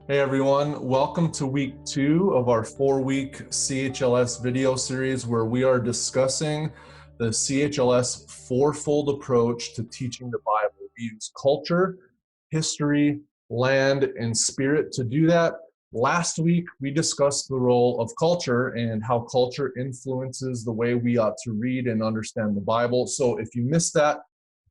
Hey everyone, welcome to week 2 of our 4-week CHLS video series where we are discussing the CHLS fourfold approach to teaching the Bible. We use culture, history, land, and spirit to do that. Last week, we discussed the role of culture and how culture influences the way we ought to read and understand the Bible. So if you missed that,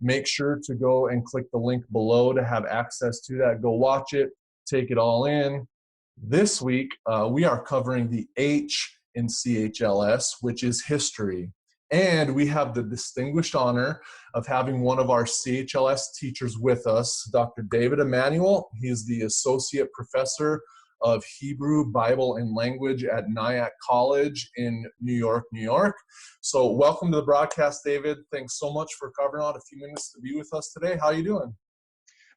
make sure to go and click the link below to have access to that. Go watch it. Take it all in. This week, we are covering the H in CHLS, which is history. And we have the distinguished honor of having one of our CHLS teachers with us, Dr. David Emanuel. He is the Associate Professor of Hebrew, Bible, and Language at Nyack College in New York, New York. So welcome to the broadcast, David. Thanks so much for carving out a few minutes to be with us today. How are you doing?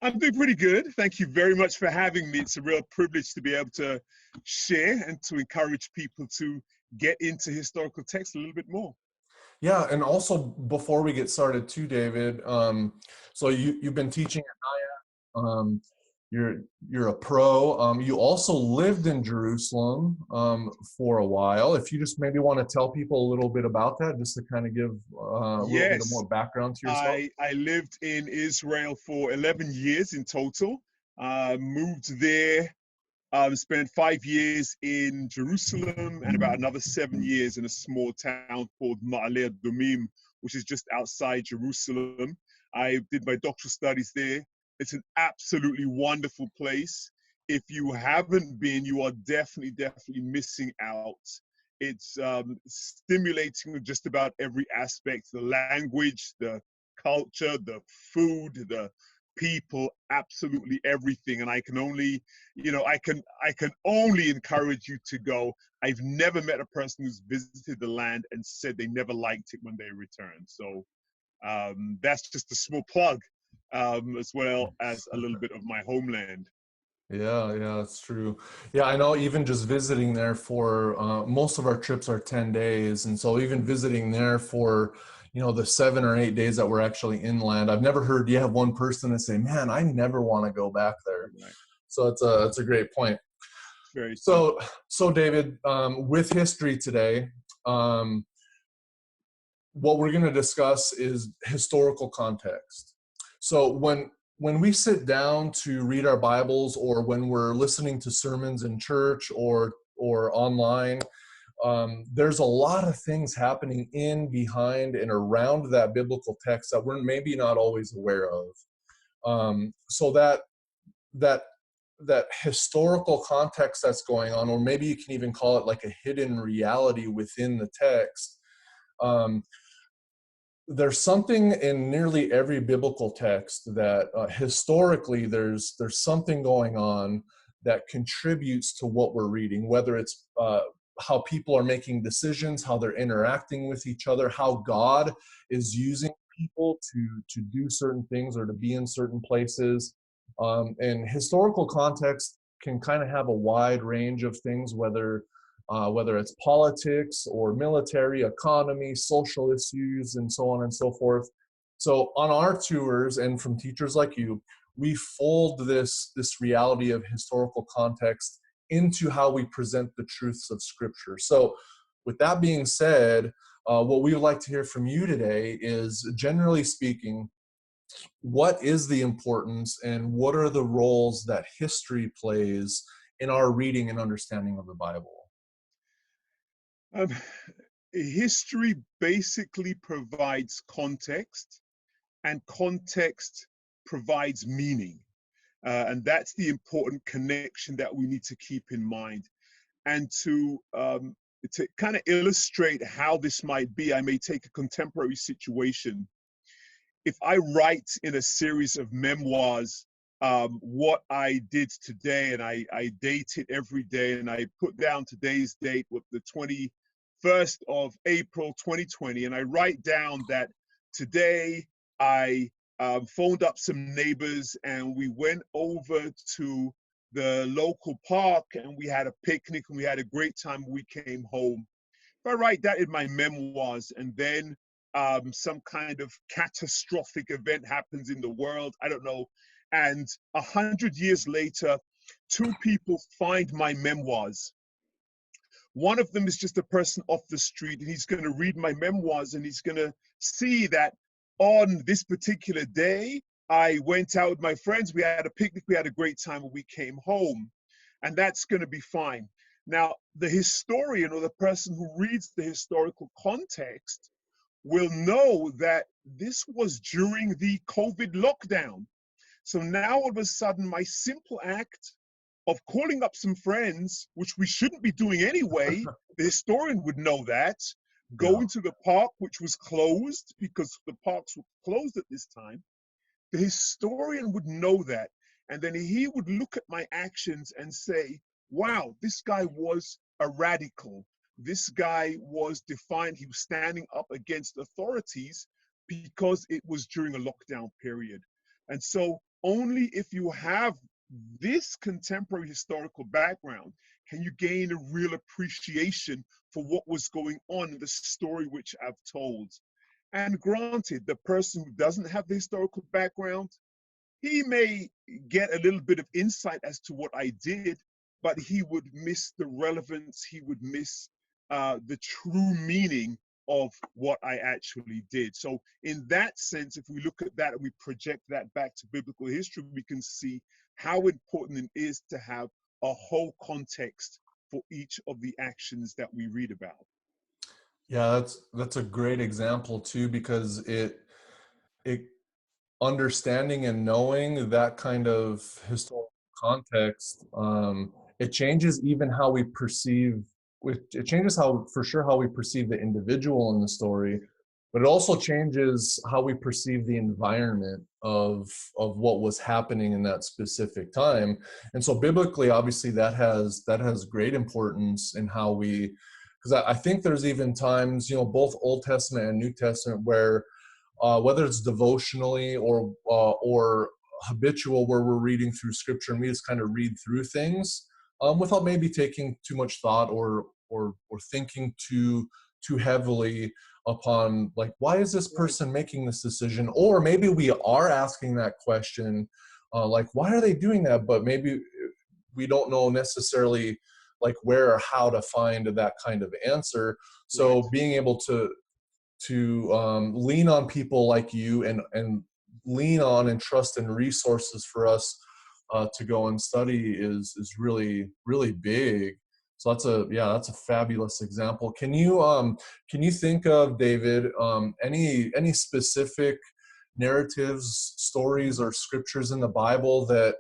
I'm doing pretty good. Thank you very much for having me. It's a real privilege to be able to share and to encourage people to get into historical text a little bit more. Yeah, and also before we get started too, David, so you've been teaching at Nyack. You're a pro. You also lived in Jerusalem for a while. If you just maybe want to tell people a little bit about that, just to kind of give a little bit of more background to yourself. I lived in Israel for 11 years in total. Moved there. Spent 5 years in Jerusalem and about another 7 years in a small town called Ma'ale Adumim, which is just outside Jerusalem. I did my doctoral studies there. It's an absolutely wonderful place. If you haven't been, you are definitely missing out. It's stimulating in just about every aspect: the language, the culture, the food, the people, absolutely everything. And I can only, I can only encourage you to go. I've never met a person who's visited the land and said they never liked it when they returned. So that's just a small plug, as well as a little bit of my homeland. Yeah, that's true. Yeah, I know even just visiting there for most of our trips are 10 days. And so even visiting there for, the 7 or 8 days that we're actually inland, I've never heard you have one person that say, man, I never want to go back there. Right. So it's a great point. Very so David, with history today, what we're going to discuss is historical context. So when we sit down to read our Bibles, or when we're listening to sermons in church or online, there's a lot of things happening in, behind, and around that biblical text that we're maybe not always aware of. So that historical context that's going on, or maybe you can even call it like a hidden reality within the text. There's something in nearly every biblical text that historically there's something going on that contributes to what we're reading, whether it's how people are making decisions, how they're interacting with each other, how God is using people to do certain things or to be in certain places. And historical context can kind of have a wide range of things, whether it's politics or military, economy, social issues, and so on and so forth. So on our tours, and from teachers like you, we fold this reality of historical context into how we present the truths of Scripture. So with that being said, what we would like to hear from you today is, generally speaking, what is the importance and what are the roles that history plays in our reading and understanding of the Bible? History basically provides context, and context provides meaning. And that's the important connection that we need to keep in mind. And to kind of illustrate how this might be, I may take a contemporary situation. If I write in a series of memoirs what I did today, and I date it every day, and I put down today's date with the 21st of April 2020, and I write down that today I phoned up some neighbors and we went over to the local park and we had a picnic and we had a great time when we came home. If I write that in my memoirs and then some kind of catastrophic event happens in the world, I don't know, and 100 years later, two people find my memoirs. One of them is just a person off the street, and he's going to read my memoirs, and he's going to see that on this particular day, I went out with my friends, we had a picnic, we had a great time, and we came home. And that's going to be fine. Now, the historian or the person who reads the historical context will know that this was during the COVID lockdown. So now all of a sudden, my simple act of calling up some friends, which we shouldn't be doing anyway, the historian would know that, going to the park, which was closed because the parks were closed at this time, the historian would know that. And then he would look at my actions and say, wow, this guy was a radical. This guy was defiant. He was standing up against authorities because it was during a lockdown period. And so only if you have this contemporary historical background can you gain a real appreciation for what was going on in the story which I've told. And granted, the person who doesn't have the historical background, he may get a little bit of insight as to what I did, but he would miss the relevance, he would miss the true meaning of what I actually did. So in that sense, if we look at that and we project that back to biblical history, we can see how important it is to have a whole context for each of the actions that we read about. Yeah, that's a great example too, because it understanding and knowing that kind of historical context, it changes even how we perceive. It changes how, for sure, how we perceive the individual in the story, but it also changes how we perceive the environment of what was happening in that specific time. And so, biblically, obviously, that has great importance in how we. Because I think there's even times, both Old Testament and New Testament, where whether it's devotionally or habitual, where we're reading through scripture and we just kind of read through things without maybe taking too much thought or thinking too heavily upon, like, why is this person making this decision? Or maybe we are asking that question, like, why are they doing that? But maybe we don't know necessarily like where or how to find that kind of answer. So being able to lean on people like you and lean on and trust in resources for us to go and study is really, really big. So that's a fabulous example. Can you think of, David, any specific narratives, stories, or scriptures in the Bible that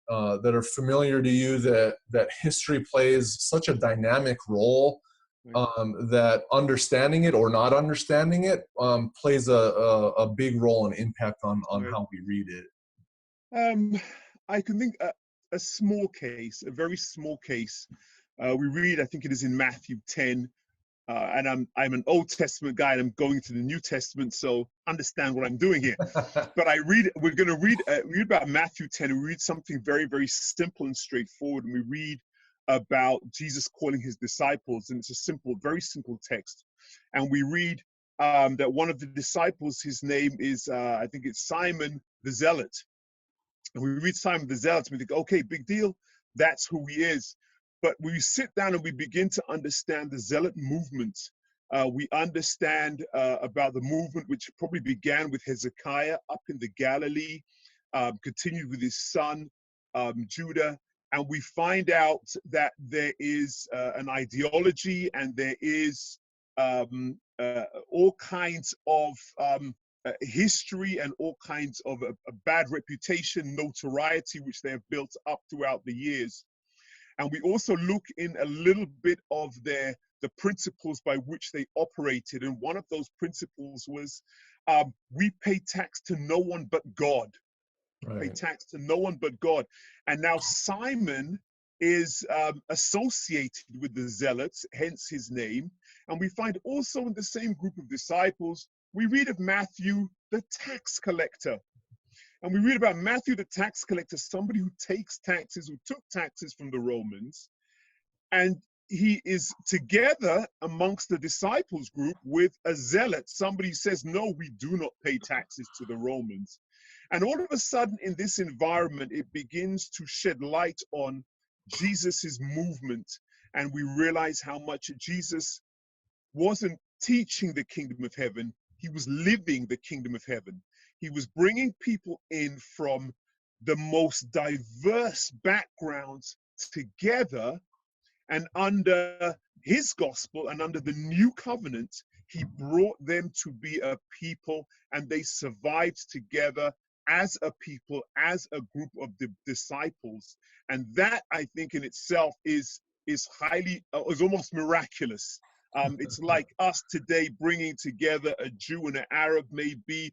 that are familiar to you, that history plays such a dynamic role, that understanding it or not understanding it plays a big role and impact on how we read it? I can think a small case, a very small case. We read, I think it is in Matthew 10, and I'm an Old Testament guy, and I'm going to the New Testament, so understand what I'm doing here. But we're going to read about Matthew 10, and we read something very, very simple and straightforward, and we read about Jesus calling his disciples, and it's a simple, very simple text. And we read that one of the disciples, his name is, I think it's Simon the Zealot. And we read Simon the Zealot, and we think, okay, big deal, that's who he is. But we sit down and we begin to understand the Zealot movement. We understand about the movement which probably began with Hezekiah up in the Galilee, continued with his son, Judah. And we find out that there is an ideology, and there is all kinds of history and all kinds of a bad reputation, notoriety, which they have built up throughout the years. And we also look in a little bit of the principles by which they operated. And one of those principles was, we pay tax to no one but God. Pay tax to no one but God. And now Simon is associated with the Zealots, hence his name. And we find also in the same group of disciples, we read of Matthew, the tax collector. And we read about Matthew, the tax collector, somebody who takes taxes, who took taxes from the Romans. And he is together amongst the disciples group with a zealot. Somebody says, no, we do not pay taxes to the Romans. And all of a sudden, in this environment, it begins to shed light on Jesus's movement. And we realize how much Jesus wasn't teaching the kingdom of heaven, he was living the kingdom of heaven. He was bringing people in from the most diverse backgrounds together, and under his gospel and under the new covenant, he brought them to be a people, and they survived together as a people, as a group of the disciples. And that, I think, in itself is highly, is almost miraculous. It's like us today bringing together a Jew and an Arab, maybe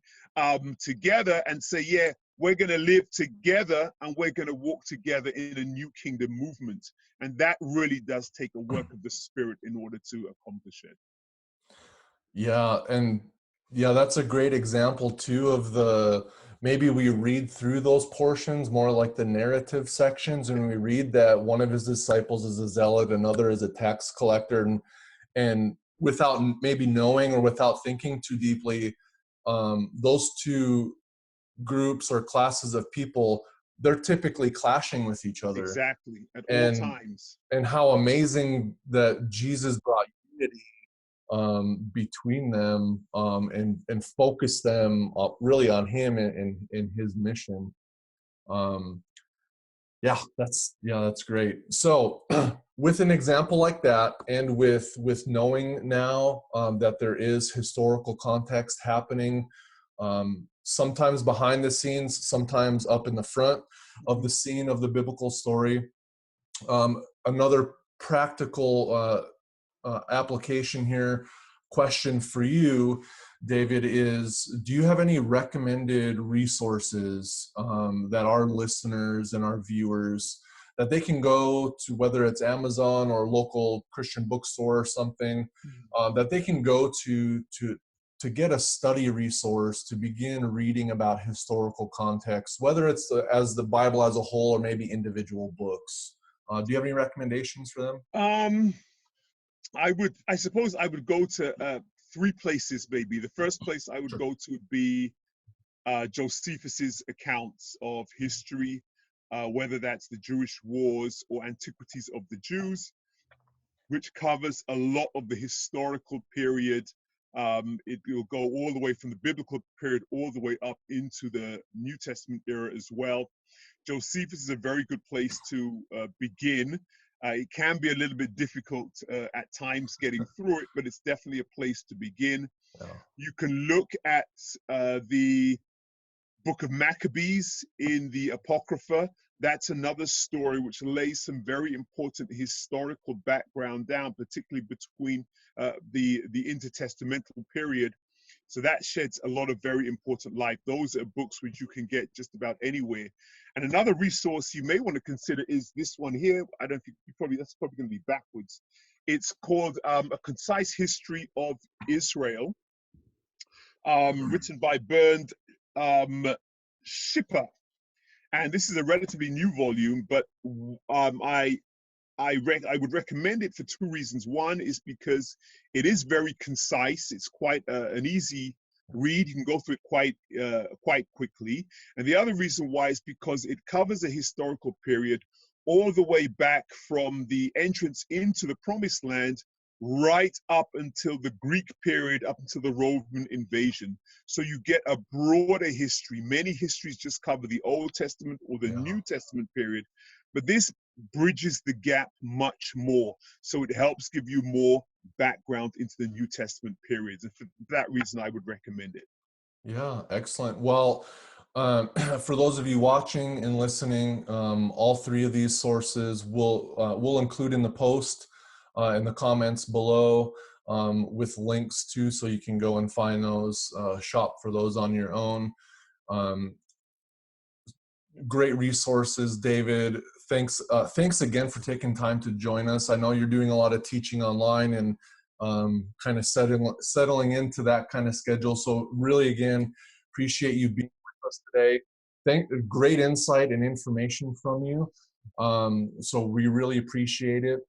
together, and say, yeah, we're going to live together and we're going to walk together in a new kingdom movement. And that really does take a work of the Spirit in order to accomplish it. Yeah, and yeah, that's a great example too of the, maybe we read through those portions more like the narrative sections, and we read that one of his disciples is a zealot, another is a tax collector, and without maybe knowing or without thinking too deeply, those two groups or classes of people, they're typically clashing with each other. Exactly, at all and times. and how amazing that Jesus brought unity between them, and focus them really on him and his mission. Um, that's great. So with an example like that, and with knowing now that there is historical context happening, sometimes behind the scenes, sometimes up in the front of the scene of the biblical story. Another practical application here, question for you, David, is do you have any recommended resources that our listeners and our viewers, that they can go to, whether it's Amazon or local Christian bookstore or something, that they can go to get a study resource to begin reading about historical context, whether it's as the Bible as a whole or maybe individual books? Do you have any recommendations for them? I suppose I would go to three places, maybe. The first place I would go to would be Josephus's accounts of history, whether that's the Jewish wars or Antiquities of the Jews, which covers a lot of the historical period. It will go all the way from the biblical period all the way up into the New Testament era as well. Josephus is a very good place to begin. It can be a little bit difficult at times getting through it, but it's definitely a place to begin. Yeah. You can look at the Book of Maccabees in the Apocrypha. That's another story which lays some very important historical background down, particularly between the intertestamental period. So that sheds a lot of very important light. Those are books which you can get just about anywhere. And another resource you may want to consider is this one here. I don't think that's probably going to be backwards. It's called A Concise History of Israel, written by Bernd Schipper. And this is a relatively new volume, but I would recommend it for two reasons. One is because it is very concise. It's quite an easy read. You can go through it quite quickly. And the other reason why is because it covers a historical period all the way back from the entrance into the Promised Land right up until the Greek period, up until the Roman invasion. So you get a broader history. Many histories just cover the Old Testament or the New Testament period, but this bridges the gap much more. So it helps give you more background into the New Testament periods. And for that reason, I would recommend it. Yeah, excellent. Well, for those of you watching and listening, all three of these sources we'll include in the post, in the comments below, with links too, so you can go and find those, shop for those on your own. Great resources, David. Thanks again for taking time to join us. I know you're doing a lot of teaching online and kind of settling into that kind of schedule. So really, again, appreciate you being with us today. Great insight and information from you. So we really appreciate it.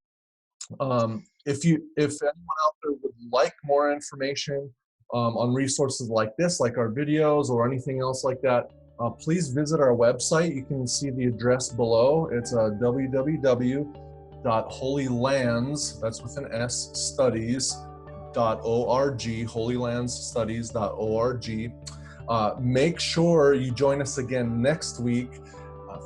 If anyone out there would like more information on resources like this, like our videos or anything else like that, please visit our website. You can see the address below. It's www.holylands, that's with an S, studies.org, holylandsstudies.org. Make sure you join us again next week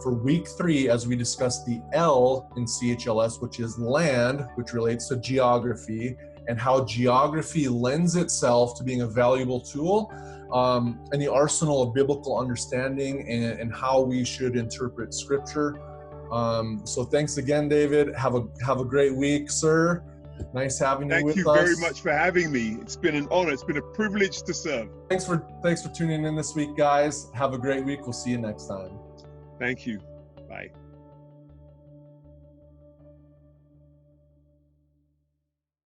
for week 3 as we discuss the L in CHLS, which is land, which relates to geography, and how geography lends itself to being a valuable tool in the arsenal of biblical understanding and how we should interpret Scripture. So thanks again, David. Have a great week, sir. Nice having you with us. Thank you very much for having me. It's been an honor. It's been a privilege to serve. Thanks for tuning in this week, guys. Have a great week. We'll see you next time. Thank you. Bye.